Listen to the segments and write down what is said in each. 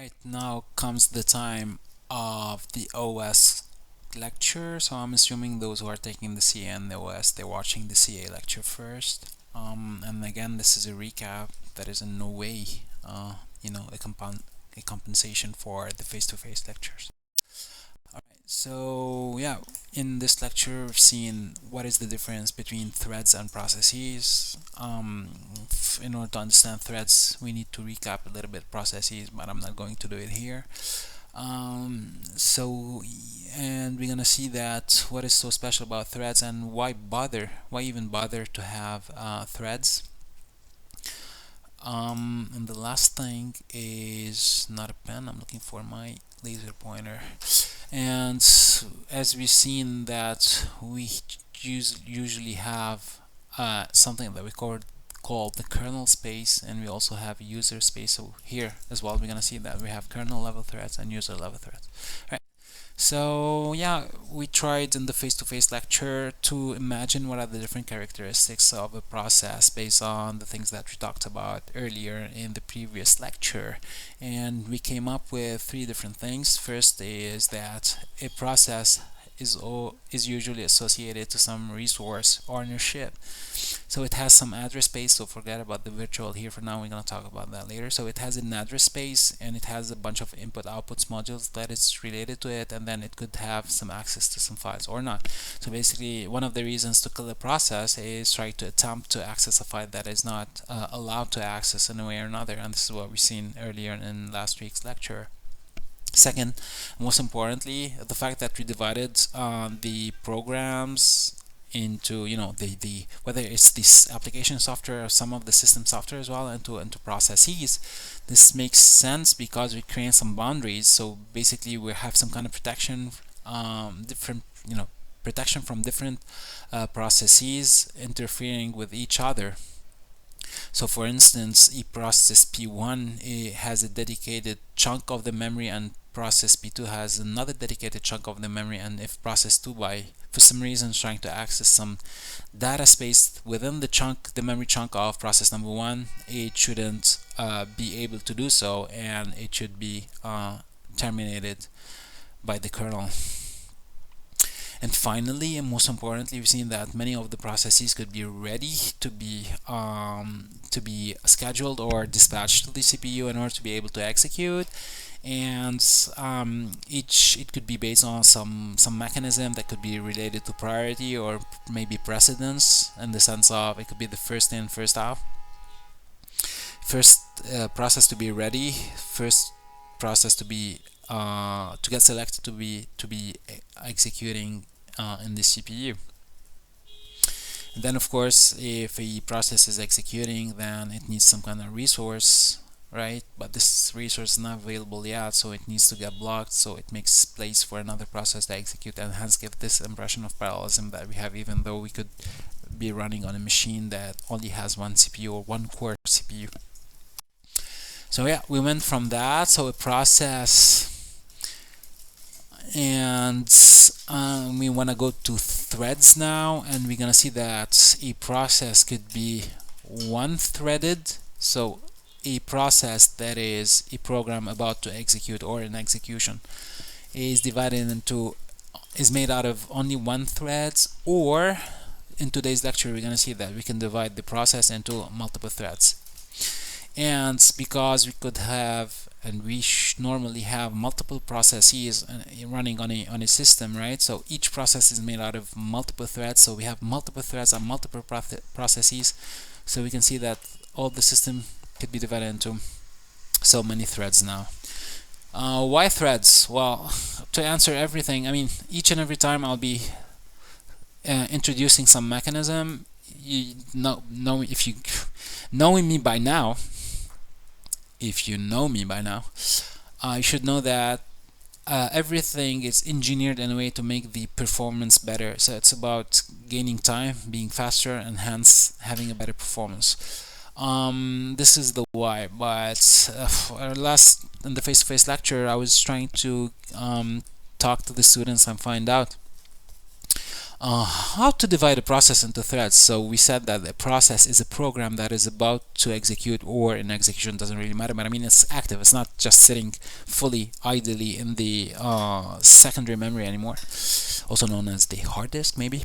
Alright, now comes the time of the OS lecture. So I'm assuming those who are taking the CA and the OS, they're watching the CA lecture first. And again, this is a recap. That is in no way, a compensation for the face-to-face lectures. Alright, so yeah, in this lecture, we've seen what is the difference between threads and processes. In order to understand threads, we need to recap a little bit processes, but I'm not going to do it here. And we're gonna see that what is so special about threads and why even bother to have threads. And the last thing is not a pen, I'm looking for my laser pointer. And as we've seen that we usually have something that we called the kernel space, and we also have user space. So here as well, we're gonna see that we have kernel level threads and user level threads. Right. So yeah, we tried in the face-to-face lecture to imagine what are the different characteristics of a process based on the things that we talked about earlier in the previous lecture, and we came up with three different things. First is that a process is usually associated to some resource ownership. So it has some address space, so forget about the virtual here for now, we're going to talk about that later. So it has an address space and it has a bunch of input outputs modules that is related to it, and then it could have some access to some files or not. So basically one of the reasons to kill a process is try to attempt to access a file that is not allowed to access in a way or another, and this is what we've seen earlier in last week's lecture. Second, most importantly, the fact that we divided the programs into, the whether it's this application software or some of the system software as well, into processes. This makes sense because we create some boundaries. So basically we have some kind of protection, protection from different processes interfering with each other. So for instance, process P1 has a dedicated chunk of the memory, and process P2 has another dedicated chunk of the memory, and if process 2 for some reason is trying to access some data space within the memory chunk of process number 1, it shouldn't be able to do so, and it should be terminated by the kernel. And finally, and most importantly, we've seen that many of the processes could be ready to be scheduled or dispatched to the CPU in order to be able to execute. And it could be based on some mechanism that could be related to priority or maybe precedence, in the sense of it could be the first in, first out. First process to be ready, first process to be to get selected to be executing in the CPU. And then of course, if a process is executing, then it needs some kind of resource, right? But this resource is not available yet, so it needs to get blocked, so it makes place for another process to execute, and hence give this impression of parallelism that we have, even though we could be running on a machine that only has one CPU or one core CPU. So yeah, we went from that, so a process, and we want to go to threads now, and we're gonna see that a process could be one-threaded. So a process that is a program about to execute or an execution is made out of only one thread, or in today's lecture we're gonna see that we can divide the process into multiple threads. And because we could have, and we normally have multiple processes running on a system, right? So each process is made out of multiple threads, so we have multiple threads and multiple processes. So we can see that all the system could be divided into so many threads now. Why threads? Well, to answer everything, I mean, each and every time I'll be introducing some mechanism. If you knowing me by now, if you know me by now, you should know that everything is engineered in a way to make the performance better. So it's about gaining time, being faster, and hence having a better performance. This is the why. But in the face-to-face lecture, I was trying to talk to the students and find out how to divide a process into threads. So we said that a process is a program that is about to execute, or an execution, doesn't really matter, but I mean it's active, it's not just sitting fully idly in the secondary memory anymore, also known as the hard disk maybe.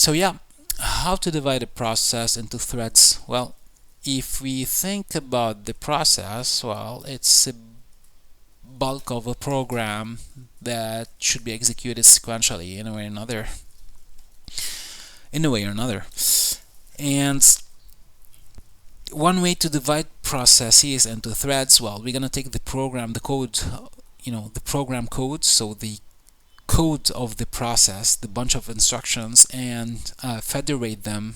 So yeah, how to divide a process into threads? Well, if we think about the process, well, it's a bulk of a program that should be executed sequentially in a way or another. And one way to divide processes into threads, well, we're gonna take the program, the code, the program code, so the code of the process, the bunch of instructions, and federate them,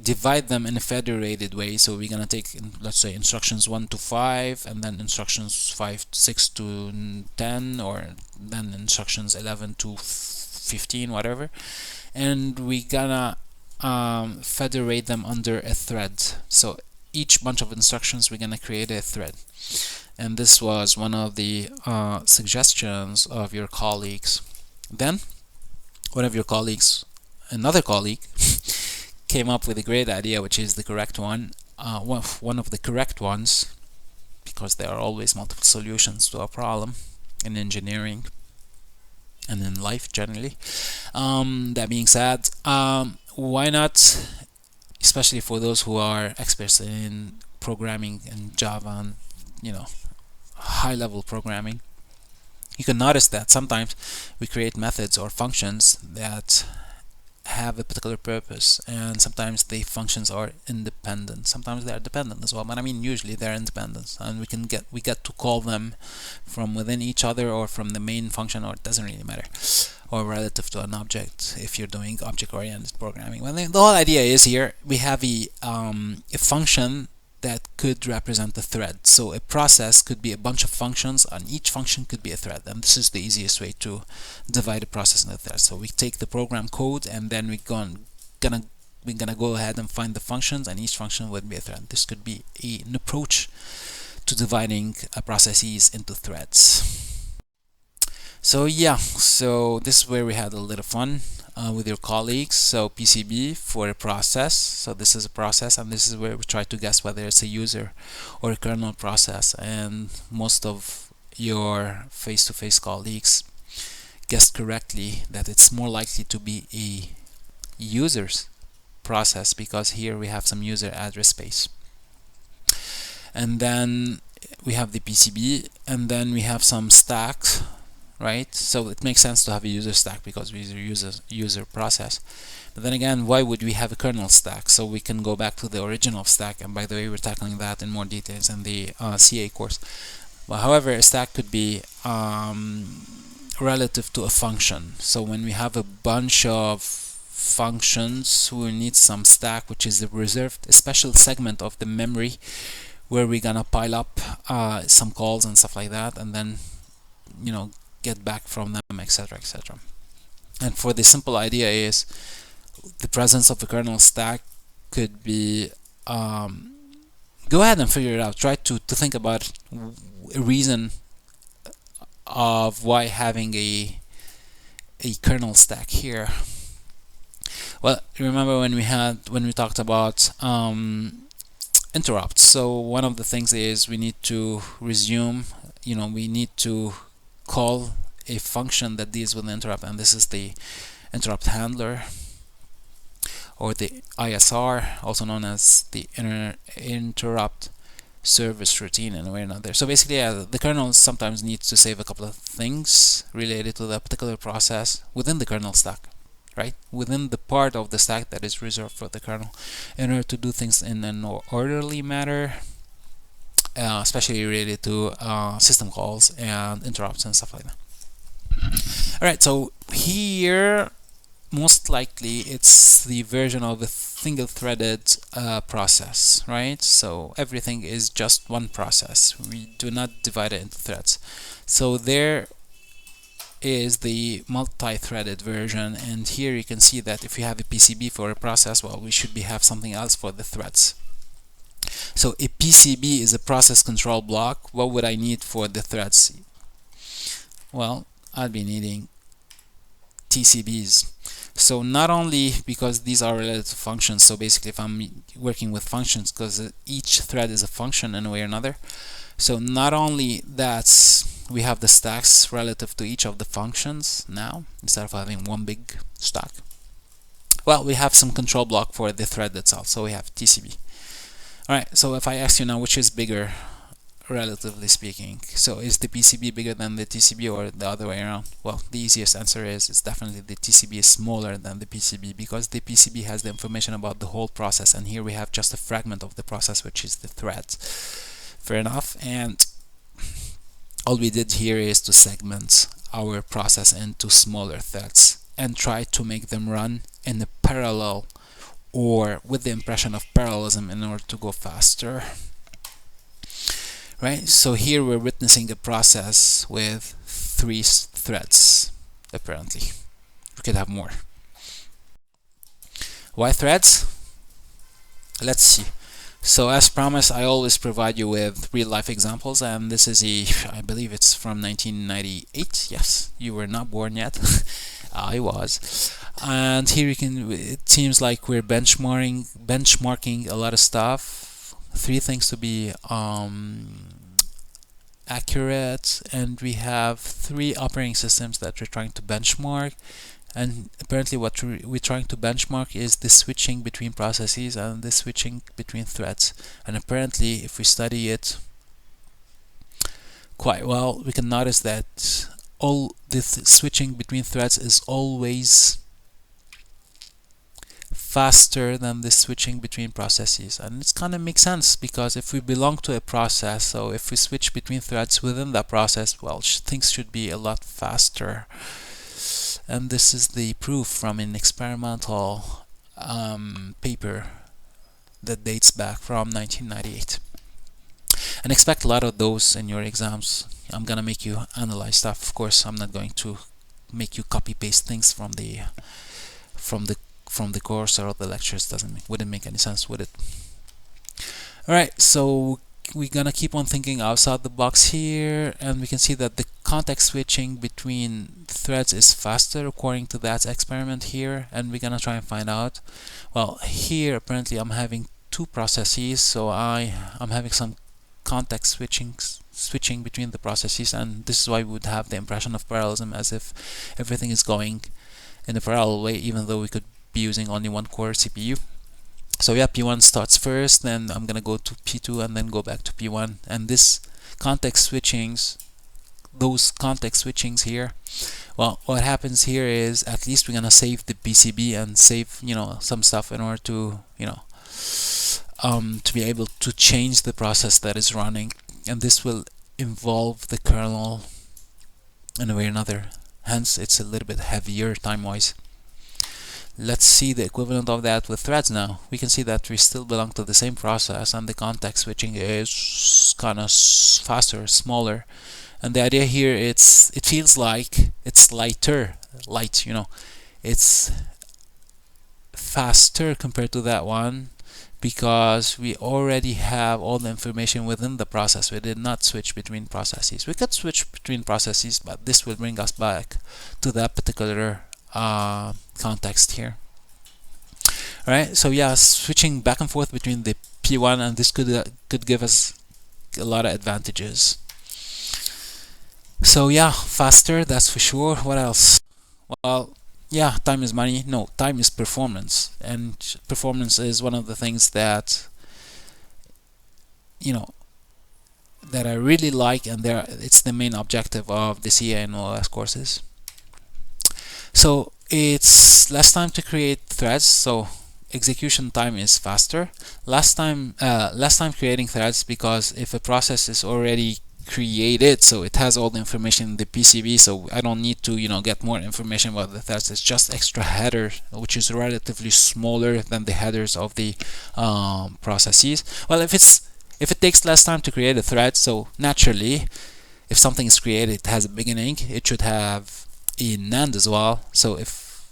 divide them in a federated way. So we're gonna take, let's say, instructions 1 to 5, and then instructions 6 to 10, or then instructions 11 to 15, whatever, and we're gonna federate them under a thread. So each bunch of instructions, we're gonna create a thread. And this was one of the suggestions of your colleagues. Then one of your colleagues, another colleague, came up with a great idea, which is the correct one, one of the correct ones, because there are always multiple solutions to a problem in engineering and in life generally. That being said, why not, especially for those who are experts in programming in Java and high level programming, you can notice that sometimes we create methods or functions that have a particular purpose, and sometimes the functions are independent, sometimes they are dependent as well, but I mean usually they're independent, and we get to call them from within each other or from the main function, or it doesn't really matter, or relative to an object if you're doing object-oriented programming. Well, the whole idea is here we have a function that could represent a thread. So a process could be a bunch of functions, and each function could be a thread, and this is the easiest way to divide a process into threads. So we take the program code, and then we're gonna go ahead and find the functions, and each function would be a thread. This could be an approach to dividing processes into threads. So yeah, so this is where we had a little fun with your colleagues. So PCB for a process, so this is a process, and this is where we try to guess whether it's a user or a kernel process, and most of your face-to-face colleagues guessed correctly that it's more likely to be a user's process, because here we have some user address space. And then we have the PCB, and then we have some stacks, right? So it makes sense to have a user stack because we use user process. But then again, why would we have a kernel stack? So we can go back to the original stack, and by the way, we're tackling that in more details in the CA course. But however, a stack could be relative to a function. So when we have a bunch of functions, we need some stack, which is a special segment of the memory where we're gonna pile up some calls and stuff like that, and then get back from them, etc., etc. And for the simple idea is the presence of a kernel stack could be go ahead and figure it out. Try to think about a reason of why having a kernel stack here. Well, remember when we talked about interrupts. So one of the things is we need to resume, we need to call a function that deals with the interrupt, and this is the interrupt handler, or the ISR, also known as the interrupt service routine in a way or another. So basically, the kernel sometimes needs to save a couple of things related to that particular process within the kernel stack, right? Within the part of the stack that is reserved for the kernel, in order to do things in an orderly manner, especially related to system calls and interrupts and stuff like that. Alright, so here most likely it's the version of a single-threaded process, right? So everything is just one process. We do not divide it into threads. So there is the multi-threaded version, and here you can see that if you have a PCB for a process, well, we should have something else for the threads. So a PCB is a process control block. What would I need for the threads? Well, I'll be needing TCBs. So not only because these are related to functions, so basically if I'm working with functions, because each thread is a function in a way or another, so not only that we have the stacks relative to each of the functions now, instead of having one big stack, well, we have some control block for the thread itself, so we have TCB. Alright, so if I ask you now which is bigger, relatively speaking, so is the PCB bigger than the TCB or the other way around? Well, the easiest answer is it's definitely the TCB is smaller than the PCB, because the PCB has the information about the whole process, and here we have just a fragment of the process, which is the thread. Fair enough. And all we did here is to segment our process into smaller threads and try to make them run in a parallel or with the impression of parallelism in order to go faster. Right, so here we're witnessing a process with 3 threads, apparently. We could have more. Why threads? Let's see. So as promised, I always provide you with real-life examples, and this is I believe it's from 1998. Yes, you were not born yet. I was. And here it seems like we're benchmarking a lot of stuff. 3 things to be accurate, and we have 3 operating systems that we're trying to benchmark. And apparently what we're trying to benchmark is the switching between processes and the switching between threads. And apparently if we study it quite well, we can notice that all this switching between threads is always faster than the switching between processes. And it kind of makes sense, because if we belong to a process, so if we switch between threads within that process, well, things should be a lot faster. And this is the proof from an experimental paper that dates back from 1998. And expect a lot of those in your exams. I'm gonna make you analyze stuff. Of course, I'm not going to make you copy paste things from the course or the lectures. Wouldn't make any sense, would it? All right, so we're gonna keep on thinking outside the box here, and we can see that the context switching between threads is faster according to that experiment here, and we're gonna try and find out. Well, here apparently I'm having 2 processes, so I'm having some context switching between the processes, and this is why we would have the impression of parallelism, as if everything is going in a parallel way, even though we could be using only 1 core CPU. So yeah, P1 starts first, then I'm gonna go to P2 and then go back to P1. And this context switchings, those context switchings here, well, what happens here is at least we're gonna save the PCB and save, some stuff in order to, to be able to change the process that is running. And this will involve the kernel in a way or another. Hence, it's a little bit heavier time-wise. Let's see the equivalent of that with threads now. We can see that we still belong to the same process, and the context switching is kind of faster, smaller. And the idea here, it feels like it's lighter, it's faster compared to that one, because we already have all the information within the process. We did not switch between processes. We could switch between processes, but this will bring us back to that particular context here. Alright, so yeah, switching back and forth between the P1, and this could give us a lot of advantages. So yeah, faster, that's for sure. What else? Well, yeah, time is money. No, time is performance, and performance is one of the things that that I really like, and it's the main objective of the CA and OS courses. So it's less time to create threads, so execution time is faster. Less time creating threads, because if a process is already created, so it has all the information in the PCB, so I don't need to get more information about the threads. It's just extra header, which is relatively smaller than the headers of the processes. Well, if it takes less time to create a thread, so naturally if something is created, it has a beginning, it should have an end as well. So if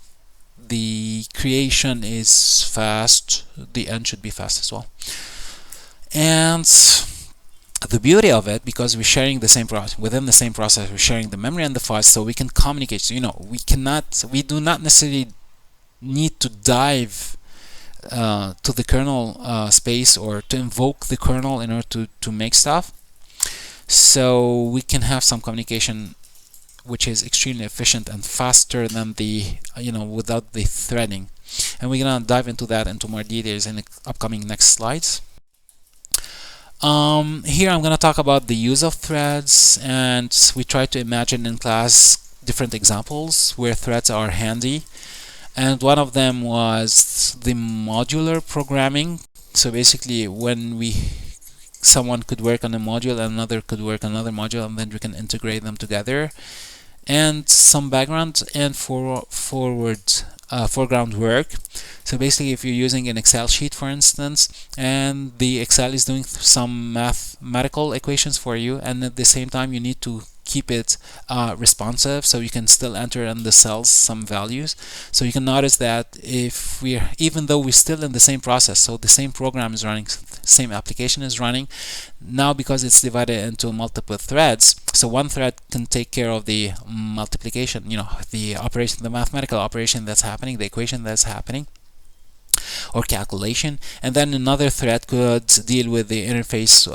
the creation is fast, the end should be fast as well. And the beauty of it, because we're sharing the same process, within the same process we're sharing the memory and the files, so we can communicate. So, we do not necessarily need to dive to the kernel space, or to invoke the kernel in order to make stuff. So we can have some communication which is extremely efficient and faster than the without the threading. And we're gonna dive into that into more details in the upcoming next slides. Here I'm gonna talk about the use of threads, and we try to imagine in class different examples where threads are handy. And one of them was the modular programming. So basically, when someone could work on a module and another could work on another module, and then we can integrate them together. And some background and foreground work. So basically, if you're using an Excel sheet, for instance, and the Excel is doing some mathematical equations for you, and at the same time you need to keep it responsive, so you can still enter in the cells some values. So you can notice that even though we're still in the same process, so the same program is running, same application is running, now because it's divided into multiple threads, so one thread can take care of the multiplication, the operation, the mathematical operation that's happening, the equation that's happening, or calculation, and then another thread could deal with the interface,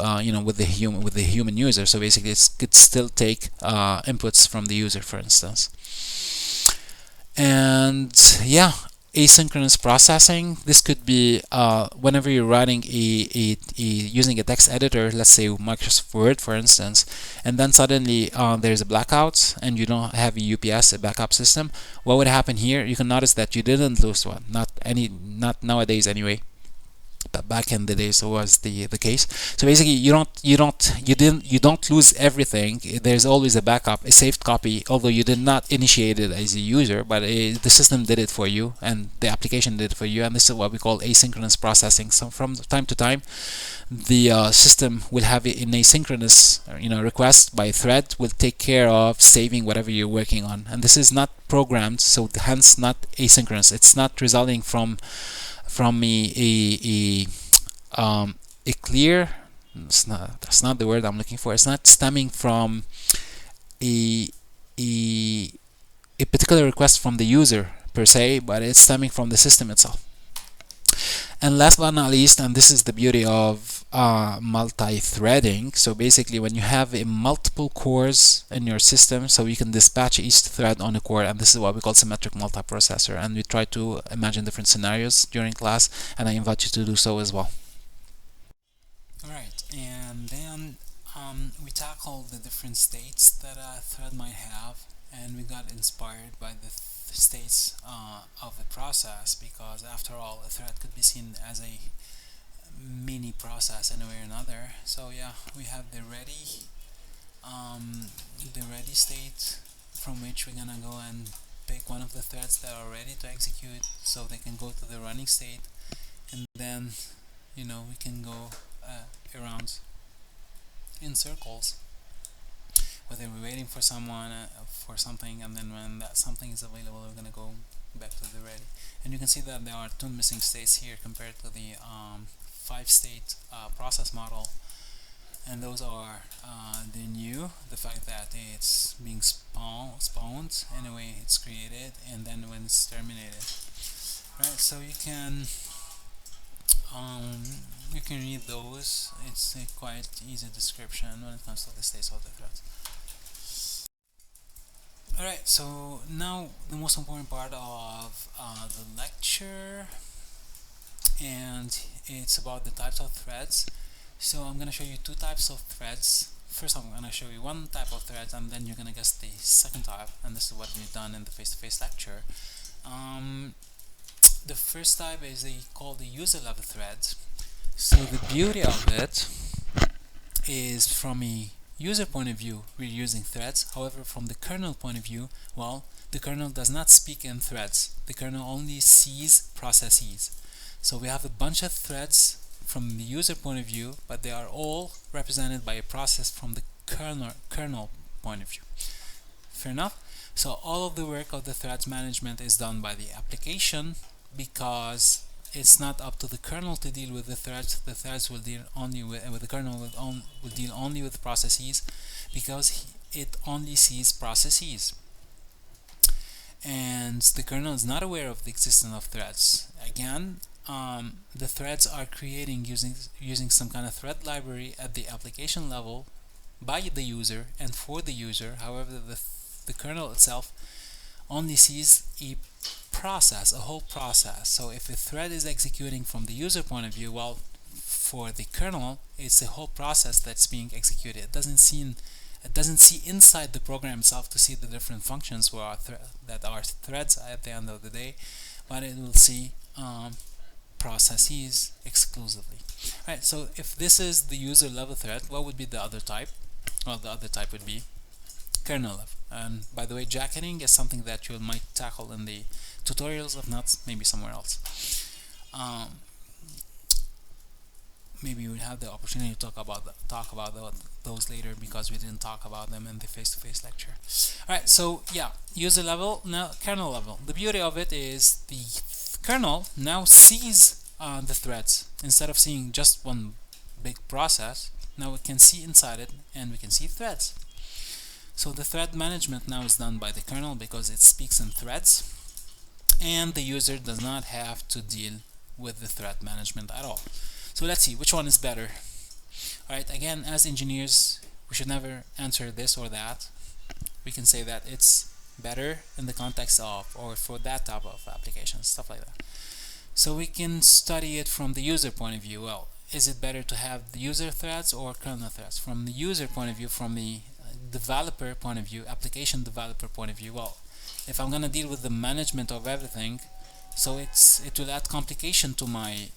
with the human user. So basically, it could still take inputs from the user, for instance. And yeah, asynchronous processing. This could be whenever you're writing using a text editor, let's say Microsoft Word, for instance, and then suddenly there's a blackout and you don't have a UPS, a backup system. What would happen here? You can notice that you didn't lose one. Not nowadays anyway. But back in the days, it was the case. So basically, you don't lose everything. There's always a backup, a saved copy, although you did not initiate it as a user, but the system did it for you, and the application did it for you. And this is what we call asynchronous processing. So from time to time, the system will have an asynchronous request by thread, will take care of saving whatever you're working on. And this is not programmed, so hence not asynchronous. It's not resulting from a clear, that's not the word I'm looking for. It's not stemming from a particular request from the user per se, but it's stemming from the system itself. And last but not least, and this is the beauty of multi-threading. So basically, when you have multiple cores in your system, so you can dispatch each thread on a core, and this is what we call symmetric multiprocessor. And we try to imagine different scenarios during class, and I invite you to do so as well. Alright, and then we tackled the different states that a thread might have, and we got inspired by the states of the process, because after all, a thread could be seen as a mini process in a way or another. So yeah, we have the ready state, from which we're gonna go and pick one of the threads that are ready to execute, so they can go to the running state, and then we can go around in circles, whether we're waiting for someone for something, and then when that something is available, we're gonna go back to the ready. And you can see that there are 2 missing states here compared to the 5-state process model, and those are the new, the fact that it's being spawned in a way it's created, and then when it's terminated. Right, so you can read those. It's a quite easy description when it comes to the states of the threads. Alright, so now the most important part of the lecture, and it's about the types of threads. So I'm going to show you 2 types of threads. First, I'm going to show you one type of threads, and then you're going to guess the second type, and this is what we've done in the face-to-face lecture. The first type is called the user level threads. So the beauty of it is, from a user point of view, we're using threads. However, from the kernel point of view, well, the kernel does not speak in threads. The kernel only sees processes. So we have a bunch of threads from the user point of view, but they are all represented by a process from the kernel point of view. Fair enough? So all of the work of the threads management is done by the application, because it's not up to the kernel to deal with the threads. The threads will deal only with the kernel will deal only with processes, because it only sees processes. and the kernel is not aware of the existence of threads. Again, the threads are creating using some kind of thread library at the application level by the user and for the user. However, the kernel itself only sees a process, a whole process. So if a thread is executing from the user point of view, well, for the kernel, it's a whole process that's being executed. It doesn't see inside the program itself to see the different functions that are threads at the end of the day, but it will see processes exclusively. Alright, so if this is the user level thread, what would be the other type? Well, the other type would be kernel level. And by the way, jacketing is something that you might tackle in the tutorials, if not, maybe somewhere else. Maybe we'll have the opportunity to talk about those later, because we didn't talk about them in the face-to-face lecture. Alright, so yeah, user level, now kernel level. The beauty of it is the kernel now sees the threads. Instead of seeing just one big process, now we can see inside it and we can see threads. So the thread management now is done by the kernel because it speaks in threads, and the user does not have to deal with the thread management at all. So let's see which one is better. Alright, again, as engineers, we should never answer this or that. We can say that it's better in the context of, or for that type of applications, stuff like that. So we can study it from the user point of view. Well, is it better to have the user threads or kernel threads? From the user point of view, from the developer point of view, application developer point of view, well, if I'm gonna deal with the management of everything, so it will add complication to my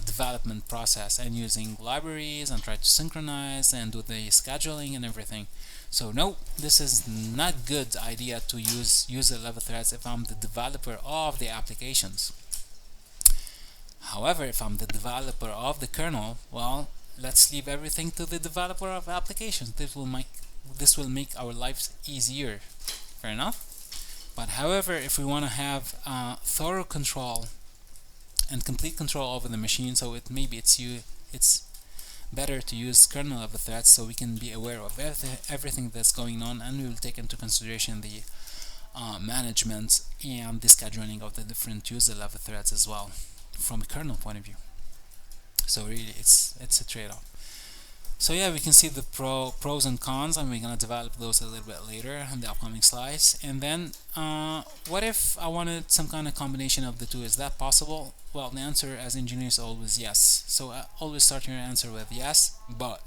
development process, and using libraries and try to synchronize and do the scheduling and everything. So no, this is not good idea to use user level threads if I'm the developer of the applications. However, if I'm the developer of the kernel, well, let's leave everything to the developer of applications. This will make our lives easier. Fair enough? But however, if we want to have thorough control and complete control over the machine, so maybe it's better to use kernel level threads, so we can be aware of everything that's going on, and we will take into consideration the management and the scheduling of the different user level threads as well, from a kernel point of view. So really, it's a trade-off. So yeah, we can see the pros and cons, and we're gonna develop those a little bit later in the upcoming slides. And then, what if I wanted some kind of combination of the two? Is that possible? Well, the answer as engineers is always yes. So always start your answer with yes, but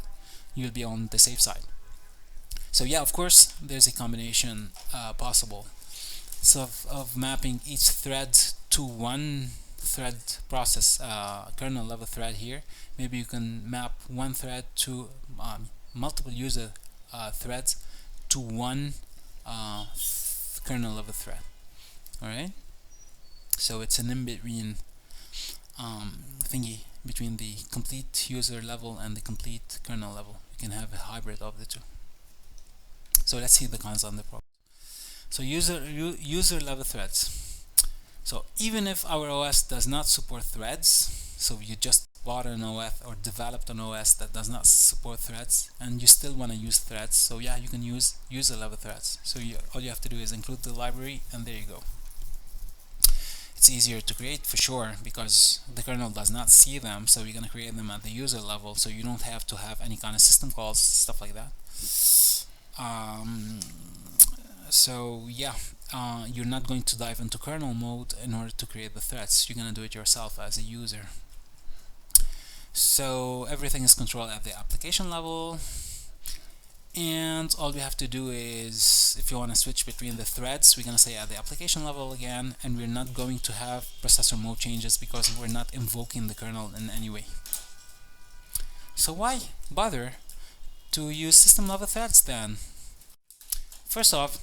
you'll be on the safe side. So yeah, of course, there's a combination possible. So of mapping each thread to one thread process, kernel level thread here. Maybe you can map one thread to multiple user threads to one kernel level thread. Alright, so it's an in-between thingy between the complete user level and the complete kernel level. You can have a hybrid of the two. So let's see the cons on the problem. So user level threads. So even if our OS does not support threads, so you just bought an OS or developed an OS that does not support threads, and you still want to use threads, so yeah, you can use user level threads. So all you have to do is include the library, and there you go. It's easier to create for sure because the kernel does not see them, so you're going to create them at the user level, so you don't have to have any kind of system calls, stuff like that. So yeah, you're not going to dive into kernel mode in order to create the threads. You're going to do it yourself as a user. So everything is controlled at the application level, and all we have to do is, if you want to switch between the threads, we're going to say at the application level again, and we're not going to have processor mode changes because we're not invoking the kernel in any way. So why bother to use system level threads then? First off,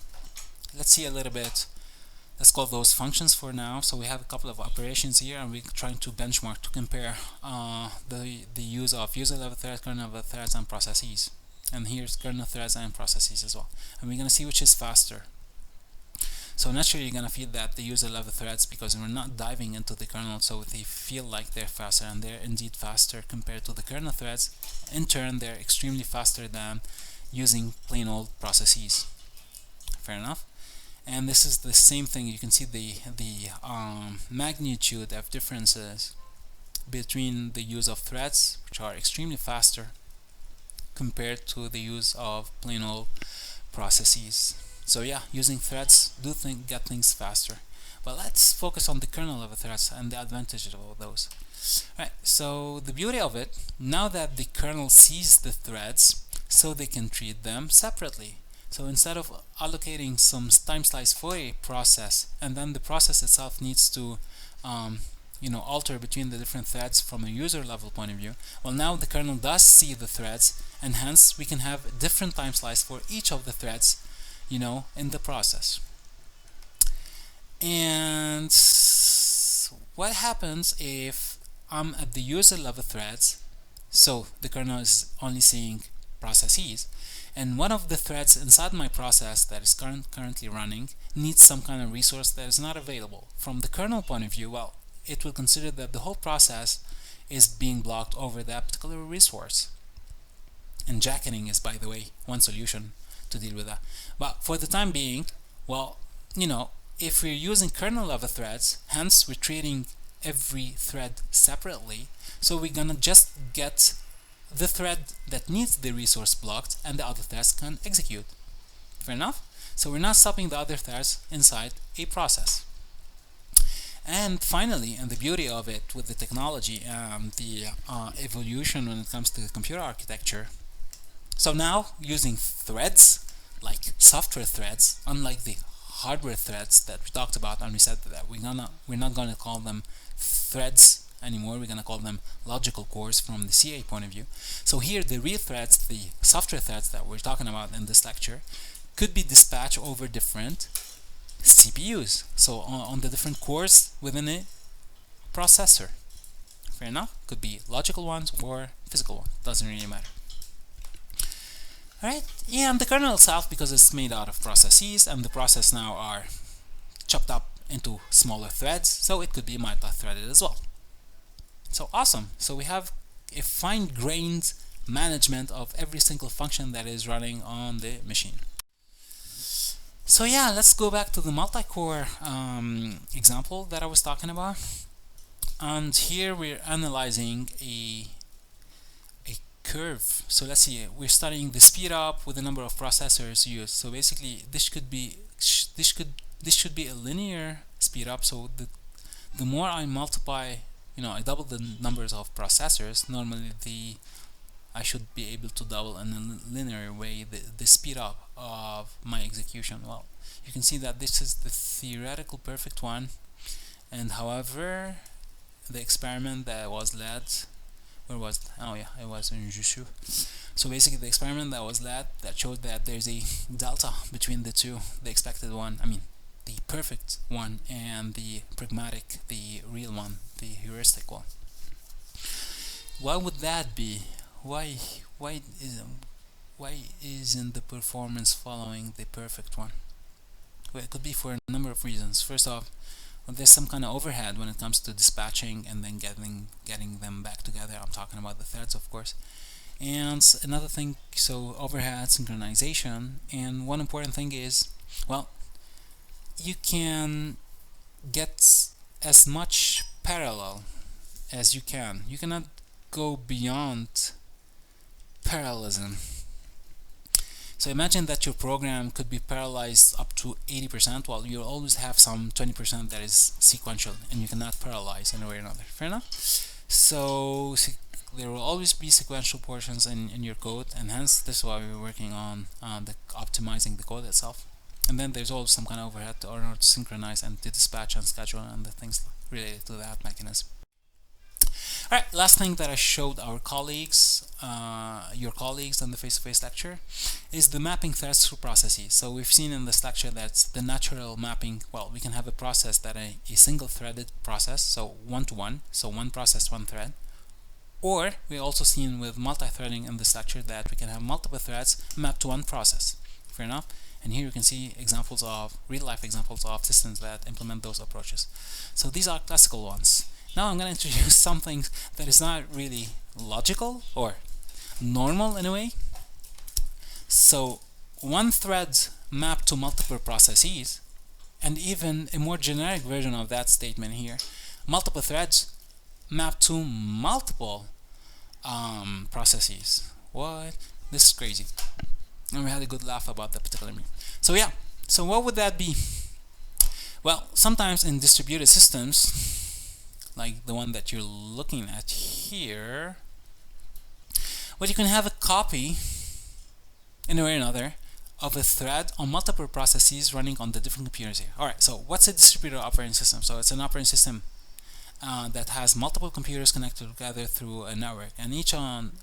let's see a little bit. Let's call those functions for now. So we have a couple of operations here, and we're trying to benchmark to compare the use of user level threads, kernel level threads, and processes. And here's kernel threads and processes as well. And we're going to see which is faster. So naturally, you're going to feel that the user level threads, because we're not diving into the kernel, so they feel like they're faster, and they're indeed faster compared to the kernel threads. In turn, they're extremely faster than using plain old processes. Fair enough. And this is the same thing. You can see the magnitude of differences between the use of threads, which are extremely faster, compared to the use of plain old processes. So yeah, using threads do get things faster. But let's focus on the kernel level threads and the advantages of those. Right, so the beauty of it, now that the kernel sees the threads, so they can treat them separately. So instead of allocating some time slice for a process, and then the process itself needs to alter between the different threads from a user level point of view, well, now the kernel does see the threads, and hence we can have different time slice for each of the threads in the process. And what happens if I'm at the user level threads? So the kernel is only seeing processes, and one of the threads inside my process that is currently running needs some kind of resource that is not available. From the kernel point of view, well, it will consider that the whole process is being blocked over that particular resource. And jacketing is, by the way, one solution to deal with that. But for the time being, well, if we're using kernel level threads, hence we're treating every thread separately, so we're gonna just get the thread that needs the resource blocked, and the other threads can execute. Fair enough? So we're not stopping the other threads inside a process. And finally, and the beauty of it with the technology and the evolution when it comes to computer architecture, so now using threads, like software threads, unlike the hardware threads that we talked about, and we said that we're not going to call them threads anymore, we're going to call them logical cores from the CA point of view. So here the real threads, the software threads that we're talking about in this lecture, could be dispatched over different CPUs, so on the different cores within a processor. Fair enough? Could be logical ones or physical ones, doesn't really matter. Alright, and the kernel itself, because it's made out of processes, and the process now are chopped up into smaller threads, so it could be multi-threaded as well. So awesome. So we have a fine-grained management of every single function that is running on the machine. So yeah, let's go back to the multi-core example that I was talking about. And here we're analyzing a curve. So let's see, we're studying the speed up with the number of processors used. So basically this should be a linear speed up. So the more I multiply, I double the numbers of processors, normally I should be able to double in a linear way the speed up of my execution. Well, you can see that this is the theoretical perfect one, and however the experiment that was led, where was it? Oh yeah, it was in Jushu. So basically the experiment that was led that showed that there's a delta between the two, the expected one, the perfect one, and the pragmatic, the real one, the heuristic one. Why would that be? Why isn't the performance following the perfect one? Well, it could be for a number of reasons. First off, well, there's some kind of overhead when it comes to dispatching and then getting them back together. I'm talking about the threads, of course. And another thing, so overhead, synchronization, and one important thing is, well, you can get as much parallel as you can. You cannot go beyond parallelism. So imagine that your program could be parallelized up to 80%, while you'll always have some 20% that is sequential, and you cannot parallelize in a way or another. Fair enough? So there will always be sequential portions in your code, and hence this is why we're working on optimizing the code itself. And then there's always some kind of overhead to order to synchronize and to dispatch and schedule and the things related to that mechanism. Alright, last thing that I showed our colleagues, your colleagues in the face-to-face lecture, is the mapping threads through processes. So we've seen in this lecture that the natural mapping, well, we can have a process that a single-threaded process, so one-to-one, so one process, one thread. Or we also seen with multi-threading in this lecture that we can have multiple threads mapped to one process. Fair enough? And here you can see examples of, real-life examples of systems that implement those approaches. So these are classical ones. Now I'm going to introduce something that is not really logical or normal in a way. So one thread mapped to multiple processes And even a more generic version of that statement here, multiple threads map to multiple processes. What? This is crazy. And we had a good laugh about that particular meme. So yeah, so what would that be? Well, sometimes in distributed systems, like the one that you're looking at here, well, you can have a copy in a way or another of a thread on multiple processes running on the different computers here. Alright, so what's a distributed operating system? So it's an operating system that has multiple computers connected together through a network, and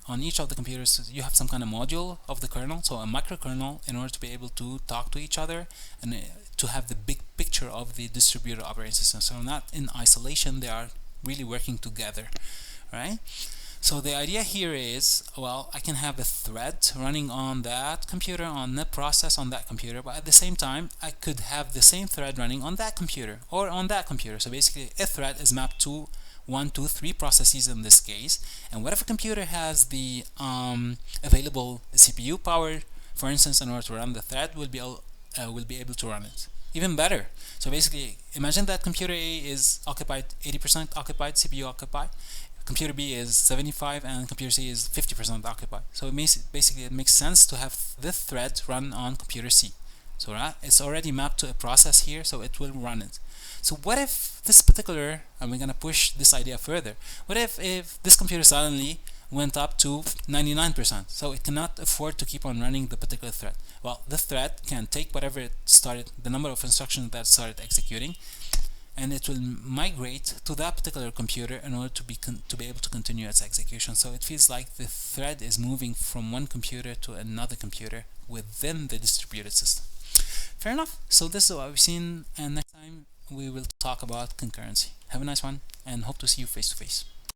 on each of the computers you have some kind of module of the kernel, so a microkernel, in order to be able to talk to each other and to have the big picture of the distributed operating system. So not in isolation, they are really working together, right? So the idea here is, well, I can have a thread running on that computer, on the process on that computer, but at the same time, I could have the same thread running on that computer or on that computer. So basically, a thread is mapped to 1, 2, 3 processes in this case, and whatever computer has the available CPU power, for instance, in order to run the thread, will be able to run it. Even better. So basically, imagine that computer A is occupied, 80% occupied, CPU occupied. Computer B is 75 and computer C is 50% occupied. So it makes sense to have this thread run on computer C. So it's already mapped to a process here, so it will run it. So what if this particular, and we're going to push this idea further, what if this computer suddenly went up to 99%, so it cannot afford to keep on running the particular thread? Well, the thread can take whatever it started, the number of instructions that started executing, and it will migrate to that particular computer in order to be able to continue its execution. So it feels like the thread is moving from one computer to another computer within the distributed system. Fair enough. So this is what we've seen, and next time we will talk about concurrency. Have a nice one, and hope to see you face to face.